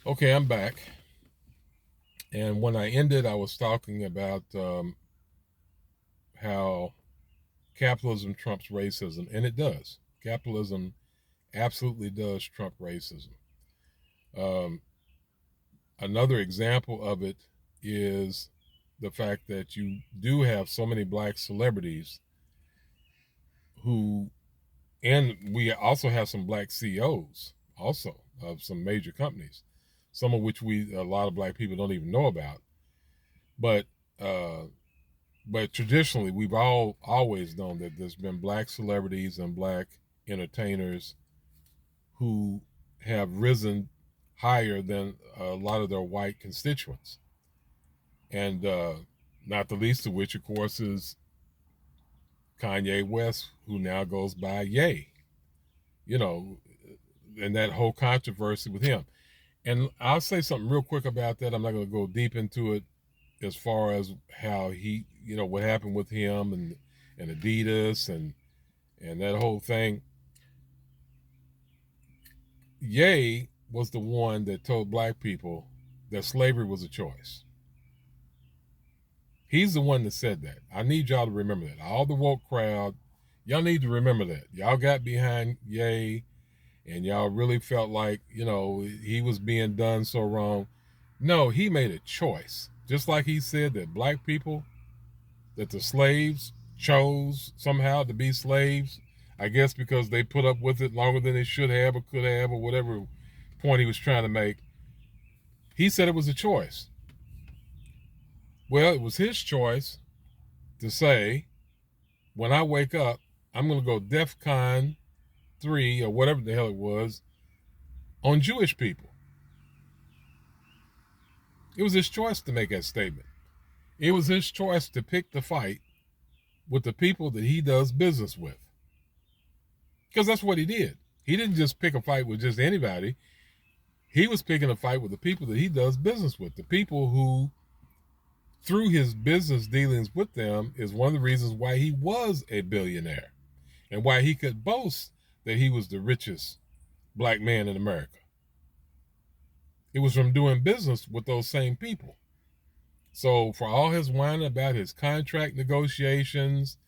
Okay, I'm back. And when I ended, I was talking about how capitalism trumps racism, and it does. Capitalism absolutely does trump racism. Um, Another example of it is the fact that you do have so many black celebrities who, and we also have some black CEOs also of some major companies, some of which a lot of black people don't even know about. But uh, but traditionally we've always known that there's been black celebrities and black entertainers who have risen higher than a lot of their white constituents, and not the least of which, of course, is Kanye West, who now goes by Ye. You know, and that whole controversy with him. And I'll say something real quick about that. I'm not going to go deep into it as far as how he, what happened with him and Adidas and that whole thing. Ye was the one that told black people that slavery was a choice. He's the one that said that. I need y'all to remember that. All the woke crowd, y'all need to remember that. Y'all got behind Ye and y'all really felt like, he was being done so wrong. No, he made a choice. Just like he said that black people, that the slaves chose somehow to be slaves, I guess because they put up with it longer than they should have or could have or whatever point he was trying to make. He said it was a choice. Well, it was his choice to say, when I wake up, I'm going to go DEF CON 3 or whatever the hell it was on Jewish people. It was his choice to make that statement. It was his choice to pick the fight with the people that he does business with. Because that's what he did. He didn't just pick a fight with just anybody. He was picking a fight with the people that he does business with, the people who, through his business dealings with them, is one of the reasons why he was a billionaire and why he could boast that he was the richest black man in America. It was from doing business with those same people. So for all his whining about his contract negotiations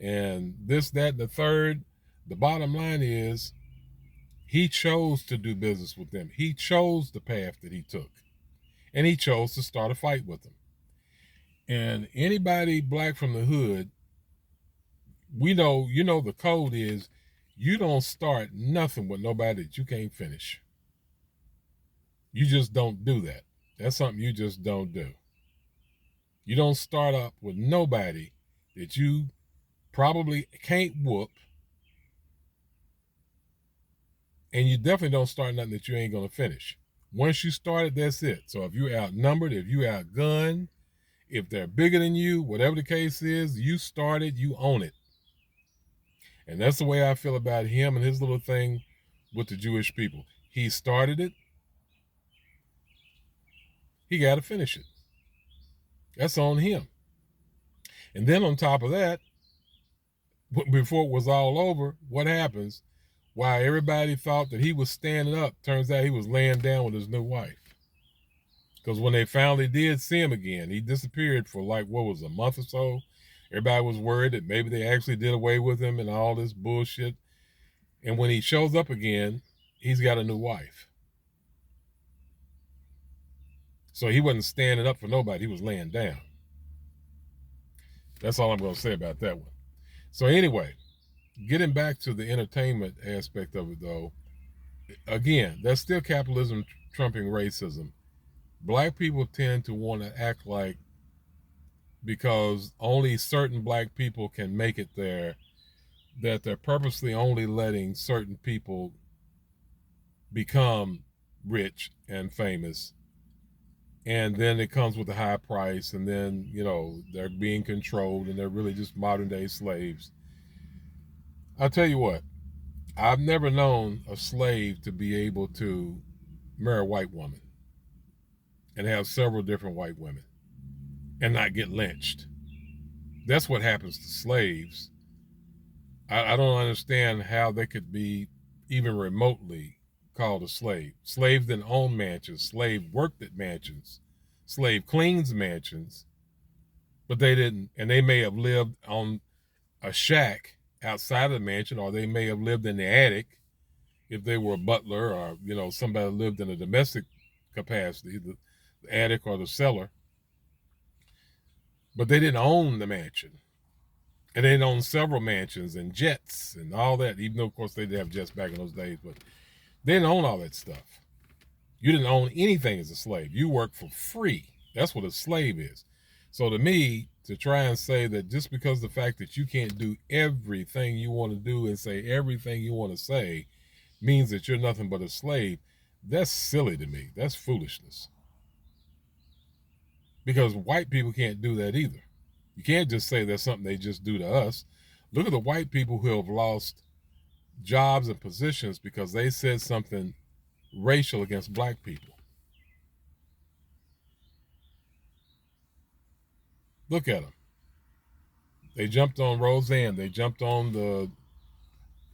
and this, that, and the third, the bottom line is he chose to do business with them. He chose the path that he took. And he chose to start a fight with them. And anybody black from the hood, we know, the code is you don't start nothing with nobody that you can't finish. You just don't do that. That's something you just don't do. You don't start up with nobody that you probably can't whoop. And you definitely don't start nothing that you ain't going to finish. Once you started, that's it. So if you're outnumbered, if you're outgunned, if they're bigger than you, whatever the case is, you started, you own it. And that's the way I feel about him and his little thing with the Jewish people. He started it. He got to finish it. That's on him. And then on top of that, before it was all over, what happens? While everybody thought that he was standing up, turns out he was laying down with his new wife. Because when they finally did see him again, he disappeared for like, what was it, a month or so? Everybody was worried that maybe they actually did away with him and all this bullshit. And when he shows up again, he's got a new wife. So he wasn't standing up for nobody. He was laying down. That's all I'm going to say about that one. So anyway, getting back to the entertainment aspect of it, though, again, that's still capitalism trumping racism. Black people tend to want to act like because only certain black people can make it there, that they're purposely only letting certain people become rich and famous. And then it comes with a high price, and then, they're being controlled and they're really just modern day slaves. I'll tell you what, I've never known a slave to be able to marry a white woman and have several different white women and not get lynched. That's what happens to slaves. I don't understand how they could be even remotely called a slave. Slave didn't own mansions. Slave worked at mansions. Slave cleans mansions, but they didn't. And they may have lived on a shack outside of the mansion, or they may have lived in the attic if they were a butler, or somebody lived in a domestic capacity, the attic or the cellar. But they didn't own the mansion. And they didn't own several mansions and jets and all that, even though, of course, they did have jets back in those days. But they didn't own all that stuff. You didn't own anything as a slave. You worked for free. That's what a slave is. So to me, to try and say that just because the fact that you can't do everything you want to do and say everything you want to say means that you're nothing but a slave, that's silly to me. That's foolishness. Because white people can't do that either. You can't just say that's something they just do to us. Look at the white people who have lost jobs and positions because they said something racial against black people. Look at them. They jumped on Roseanne. They jumped on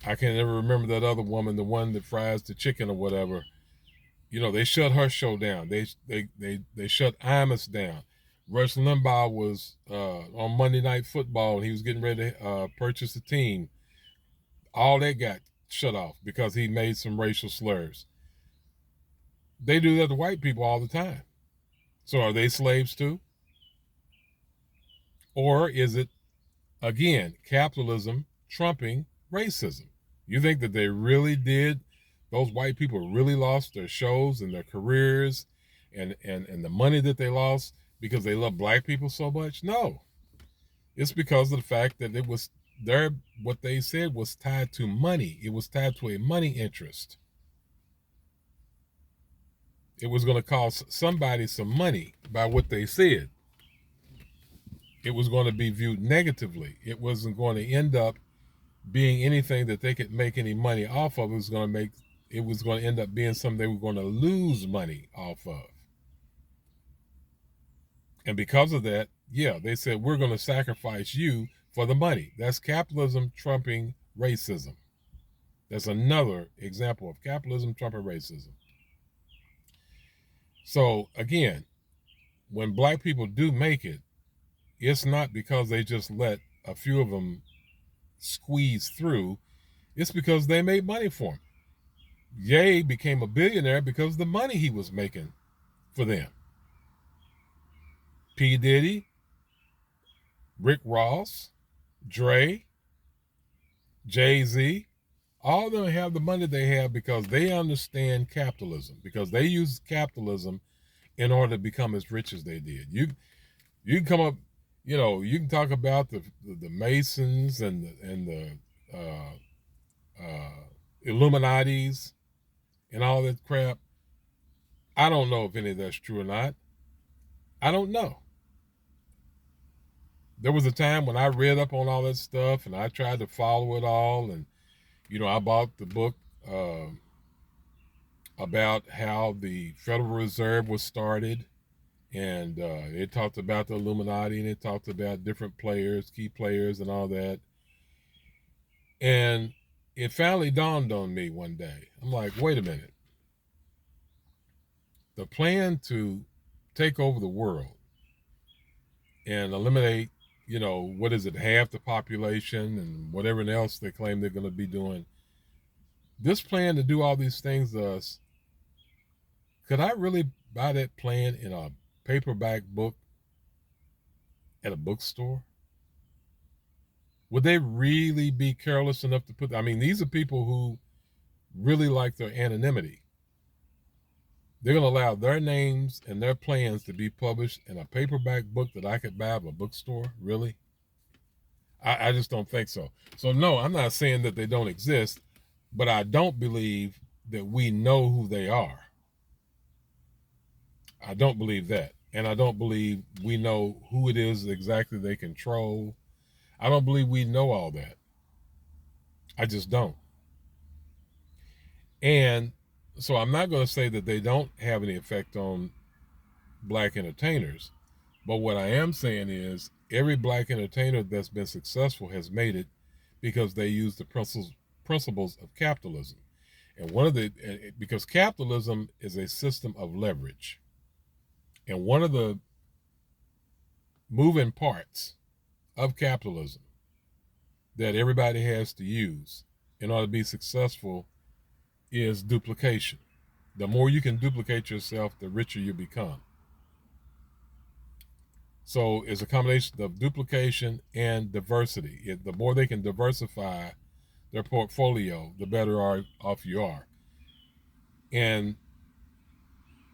I can't ever remember that other woman, the one that fries the chicken or whatever. They shut her show down. They shut Imus down. Rush Limbaugh was on Monday Night Football. He was getting ready to purchase a team. All that got shut off because he made some racial slurs. They do that to white people all the time. So are they slaves too? Or is it, again, capitalism trumping racism? You think that they really did, those white people really lost their shows and their careers and the money that they lost because they love black people so much? No. It's because of the fact that it was what they said was tied to money. It was tied to a money interest. It was going to cost somebody some money by what they said. It was going to be viewed negatively. It wasn't going to end up being anything that they could make any money off of. It was going to end up being something they were going to lose money off of. And because of that, they said, we're going to sacrifice you for the money. That's capitalism trumping racism. That's another example of capitalism trumping racism. So again, when black people do make it, it's not because they just let a few of them squeeze through. It's because they made money for him. Ye became a billionaire because of the money he was making for them. P. Diddy, Rick Ross, Dre, Jay-Z, all of them have the money they have because they understand capitalism, because they use capitalism in order to become as rich as they did. You can come up, you can talk about the Masons and the Illuminatis and all that crap. I don't know if any of that's true or not. I don't know. There was a time when I read up on all that stuff and I tried to follow it all. And, I bought the book about how the Federal Reserve was started. And it talked about the Illuminati and it talked about different players, key players and all that. And it finally dawned on me one day. I'm like, wait a minute. The plan to take over the world and eliminate, what is it, half the population and whatever else they claim they're going to be doing. This plan to do all these things to us, could I really buy that plan in a paperback book at a bookstore? Would they really be careless enough to put, these are people who really like their anonymity. They're going to allow their names and their plans to be published in a paperback book that I could buy at a bookstore? Really? I just don't think so. So no, I'm not saying that they don't exist, but I don't believe that we know who they are. I don't believe that. And I don't believe we know who it is exactly they control. I don't believe we know all that. I just don't. And so I'm not going to say that they don't have any effect on black entertainers. But what I am saying is every black entertainer that's been successful has made it because they use the principles of capitalism. And because capitalism is a system of leverage, and one of the moving parts of capitalism that everybody has to use in order to be successful is duplication. The more you can duplicate yourself, the richer you become. So it's a combination of duplication and diversity. The more they can diversify their portfolio, the better off you are. And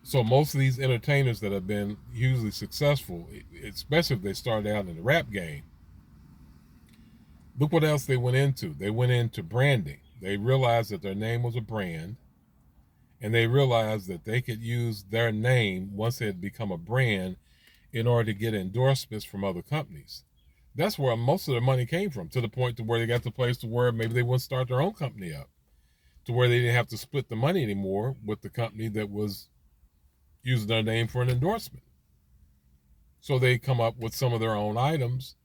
so most of these entertainers that have been hugely successful, especially if they started out in the rap game, look what else they went into. They went into branding. They realized that their name was a brand, and they realized that they could use their name once it had become a brand in order to get endorsements from other companies. That's where most of their money came from, to the point to where they got to the place to where maybe they wouldn't start their own company up, to where they didn't have to split the money anymore with the company that was using their name for an endorsement. So they come up with some of their own items.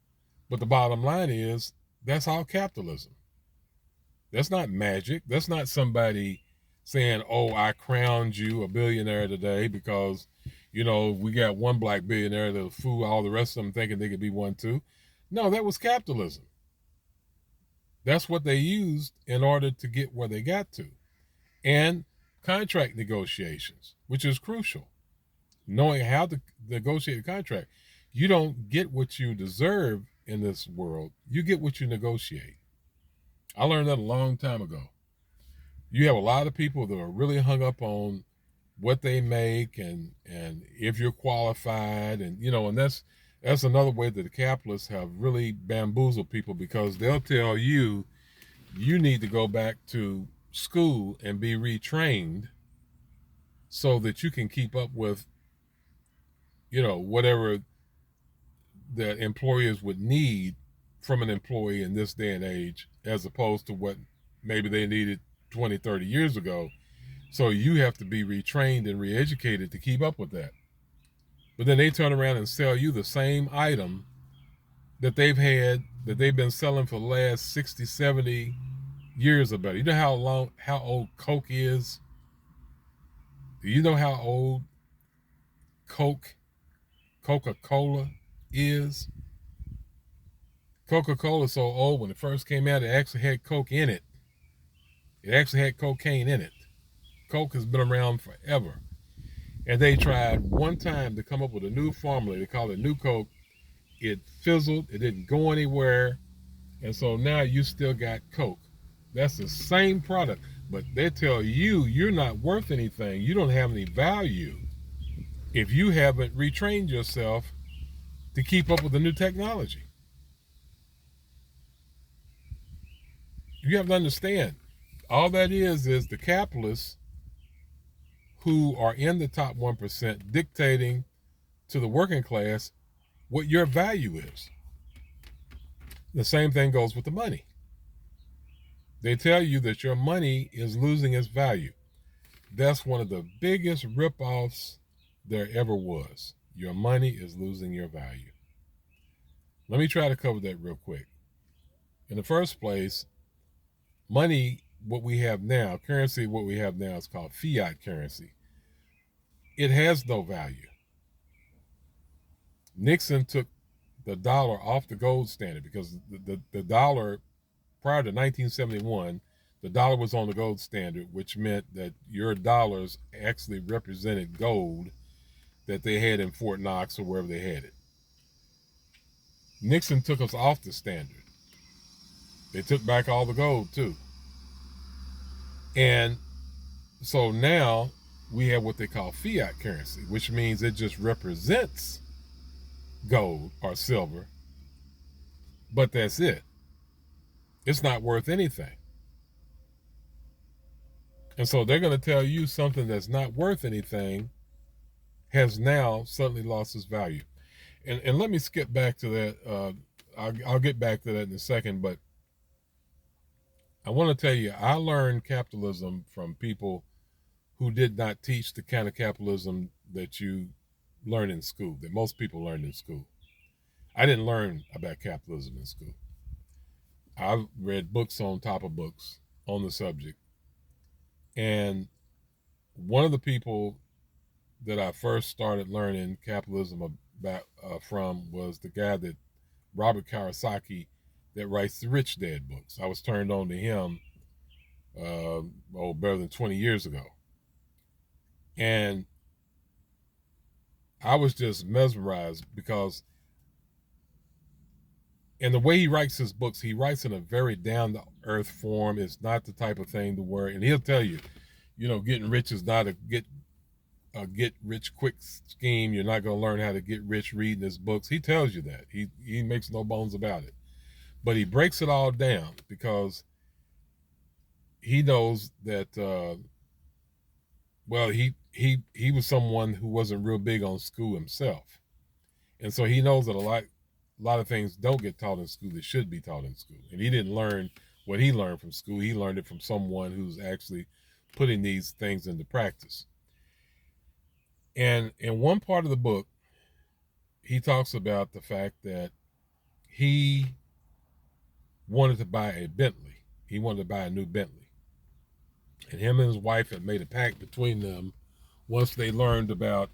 But the bottom line is, that's all capitalism. That's not magic. That's not somebody saying, oh, I crowned you a billionaire today because, we got one black billionaire that'll fool all the rest of them thinking they could be one too. No, that was capitalism. That's what they used in order to get where they got to. And contract negotiations, which is crucial. Knowing how to negotiate a contract. You don't get what you deserve in this world. You get what you negotiate. I learned that a long time ago. You have a lot of people that are really hung up on what they make and if you're qualified, and that's another way that the capitalists have really bamboozled people, because they'll tell you need to go back to school and be retrained so that you can keep up with whatever that employers would need from an employee in this day and age, as opposed to what maybe they needed 20, 30 years ago. So you have to be retrained and reeducated to keep up with that. But then they turn around and sell you the same item that they've been selling for the last 60, 70 years or better. You know how old Coke is? Do you know how old Coca-Cola is? Coca-Cola is so old, when it first came out, it actually had Coke in it. It actually had cocaine in it. Coke has been around forever. And they tried one time to come up with a new formula. They call it New Coke. It fizzled. It didn't go anywhere. And so now you still got Coke. That's the same product. But they tell you you're not worth anything. You don't have any value if you haven't retrained yourself to keep up with the new technology. You have to understand, all that is the capitalists who are in the top 1% dictating to the working class what your value is. The same thing goes with the money. They tell you that your money is losing its value. That's one of the biggest ripoffs there ever was. Your money is losing your value. Let me try to cover that real quick. In the first place, money, what we have now, currency, what we have now is called fiat currency. It has no value. Nixon took the dollar off the gold standard because the dollar, prior to 1971, the dollar was on the gold standard, which meant that your dollars actually represented gold that they had in Fort Knox or wherever they had it. Nixon took us off the standard. They took back all the gold too. And so now we have what they call fiat currency, which means it just represents gold or silver, but that's it. It's not worth anything. And so they're going to tell you something that's not worth anything has now suddenly lost its value. And let me skip back to that. I'll get back to that in a second, but I want to tell you, I learned capitalism from people who did not teach the kind of capitalism that you learn in school, that most people learn in school. I didn't learn about capitalism in school. I've read books on top of books on the subject. And one of the people that I first started learning capitalism about from was the guy that Robert Kiyosaki that writes the Rich Dad books. I was turned on to him better than 20 years ago. And I was just mesmerized because, and the way he writes his books, he writes in a very down to earth form. It's not the type of thing to where, and he'll tell you, getting rich is not a get rich quick scheme. You're not going to learn how to get rich reading his books. He tells you that. He makes no bones about it. But he breaks it all down because he knows that he was someone who wasn't real big on school himself. And so he knows that a lot of things don't get taught in school that should be taught in school. And he didn't learn what he learned from school. He learned it from someone who's actually putting these things into practice. And in one part of the book, he talks about the fact that he wanted to buy a Bentley. He wanted to buy a new Bentley. And him and his wife had made a pact between them once they learned about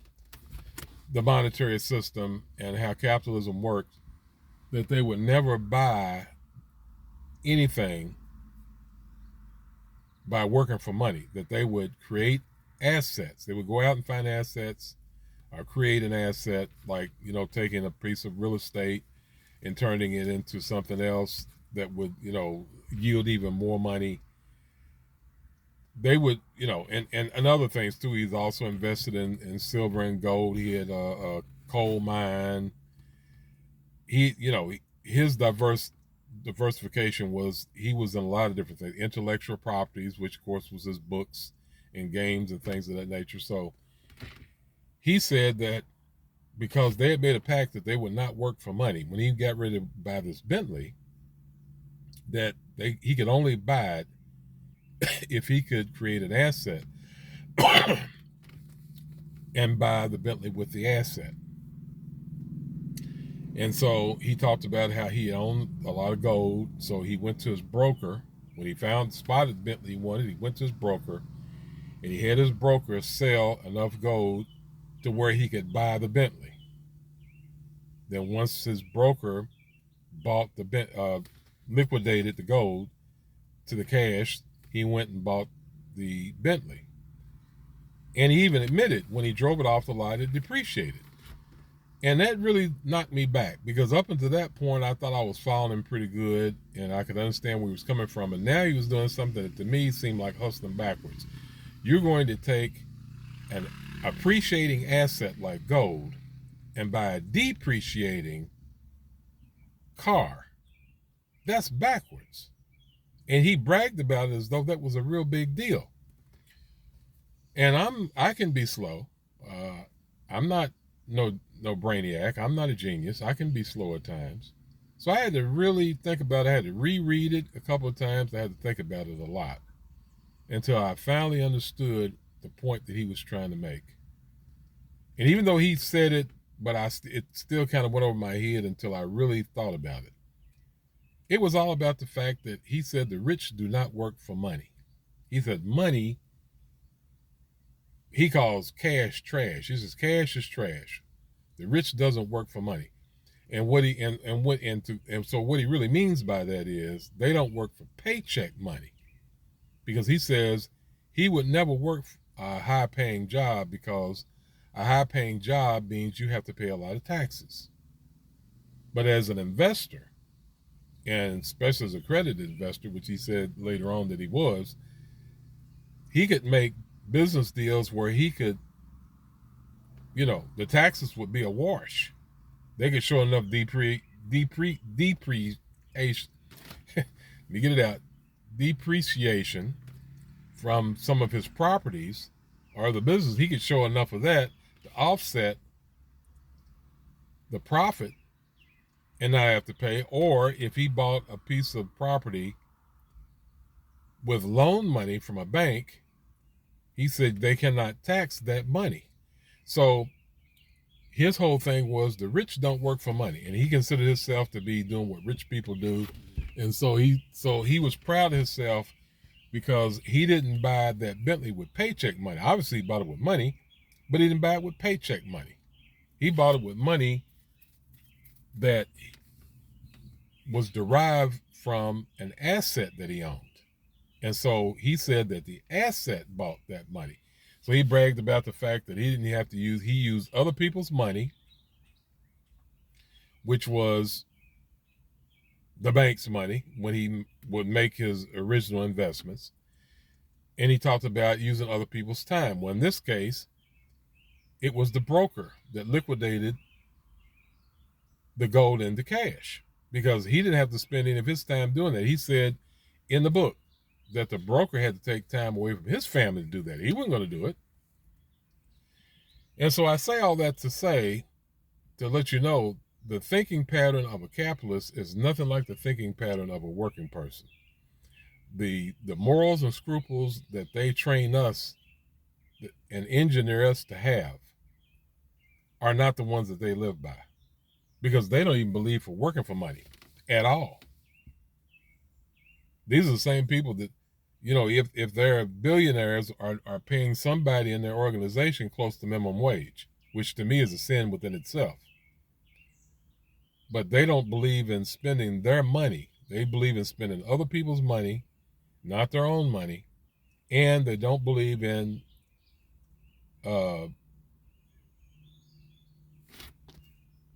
the monetary system and how capitalism worked, that they would never buy anything by working for money, that they would create assets. They would go out and find assets or create an asset, like, taking a piece of real estate and turning it into something else that would, yield even more money. They would, and other things too. He's also invested in silver and gold. He had a coal mine. His diversification was, he was in a lot of different things, intellectual properties, which of course was his books and games and things of that nature. So he said that because they had made a pact that they would not work for money, when he got ready to buy this Bentley, that he could only buy it if he could create an asset and buy the Bentley with the asset. And so he talked about how he owned a lot of gold. So he went to his broker. When he spotted Bentley he wanted, he went to his broker and he had his broker sell enough gold to where he could buy the Bentley. Then once his broker bought liquidated the gold to the cash, he went and bought the Bentley. And he even admitted when he drove it off the lot, it depreciated. And that really knocked me back, because up until that point, I thought I was following him pretty good and I could understand where he was coming from. And now he was doing something that to me seemed like hustling backwards. You're going to take an appreciating asset like gold and buy a depreciating car. That's backwards. And he bragged about it as though that was a real big deal. And I can be slow. I'm not no brainiac. I'm not a genius. I can be slow at times. So I had to really think about it. I had to reread it a couple of times. I had to think about it a lot until I finally understood the point that he was trying to make. And even though he said it, but it still kind of went over my head until I really thought about it. It was all about the fact that he said the rich do not work for money. He said money, he calls cash trash. He says cash is trash. The rich doesn't work for money. And so what he really means by that is they don't work for paycheck money. Because he says he would never work a high-paying job, because a high-paying job means you have to pay a lot of taxes. But as an investor, and especially as a accredited investor, which he said later on that he was, he could make business deals where he could, the taxes would be a wash. They could show enough depreciation. Let me get it out. Depreciation from some of his properties or the business. He could show enough of that to offset the profit and not have to pay. Or if he bought a piece of property with loan money from a bank, he said they cannot tax that money. So his whole thing was the rich don't work for money, and he considered himself to be doing what rich people do. And so he was proud of himself because he didn't buy that Bentley with paycheck money. Obviously, he bought it with money, but he didn't buy it with paycheck money. He bought it with money that was derived from an asset that he owned. And so he said that the asset bought that money. So he bragged about the fact that he didn't have to use, he used other people's money, which was the bank's money when he would make his original investments. And he talked about using other people's time. Well, in this case, it was the broker that liquidated the gold into cash because he didn't have to spend any of his time doing that. He said in the book that the broker had to take time away from his family to do that. He wasn't going to do it. And so I say all that to say, to let you know, the thinking pattern of a capitalist is nothing like the thinking pattern of a working person. The morals and scruples that they train us and engineer us to have are not the ones that they live by, because they don't even believe for working for money at all. These are the same people that, if they're billionaires, are paying somebody in their organization close to minimum wage, which to me is a sin within itself. But they don't believe in spending their money. They believe in spending other people's money, not their own money. And they don't believe in